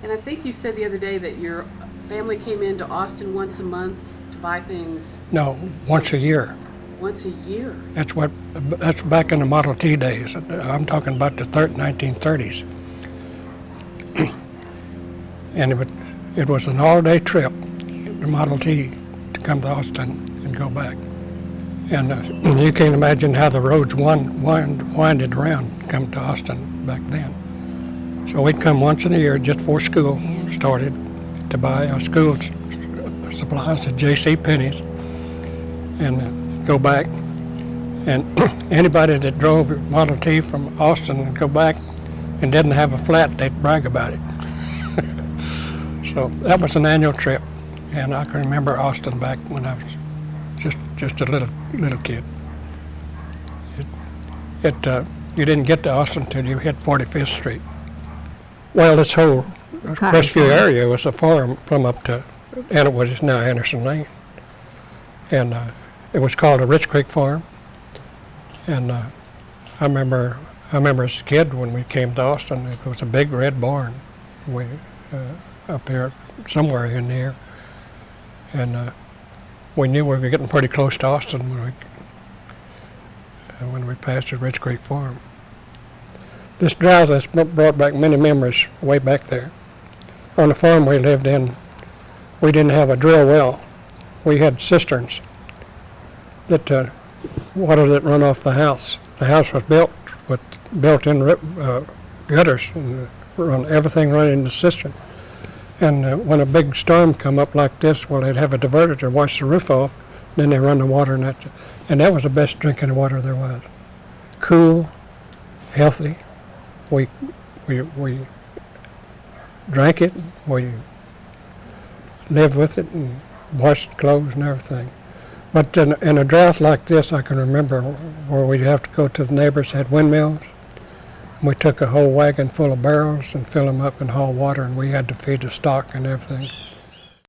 And I think you said the other day that your family came into Austin once a month to buy things. No, once a year. Once a year? That's back in the Model T days. I'm talking about the 1930s. And it was an all-day trip, the Model T, to come to Austin and go back. And you can't imagine how the roads winded around coming to Austin back then. So we'd come once in a year just before school started to buy our school supplies at J.C. Penney's and go back. And anybody that drove a Model T from Austin and go back and didn't have a flat, they'd brag about it. So that was an annual trip, and I can remember Austin back when I was just a little kid. You didn't get to Austin until you hit 45th Street. Well, this whole Crestview area was a farm from up to, and it was now Anderson Lane, and it was called a Rich Creek Farm. And I remember as a kid when we came to Austin, it was a big red barn. We up here somewhere in here, and we knew we were getting pretty close to Austin when we passed the Rich Creek Farm. This drive has brought back many memories way back there. On the farm we lived in, we didn't have a drill well. We had cisterns that water that run off the house. The house was built with built-in gutters and everything running in the cistern. And when a big storm come up like this, well, they'd have a diverter to wash the roof off, then they run the water in that. And that was the best drinking water there was. Cool, healthy. We drank it, we lived with it and washed clothes and everything. But in a drought like this, I can remember where we'd have to go to the neighbors had windmills. We took a whole wagon full of barrels and fill them up and haul water, and we had to feed the stock and everything.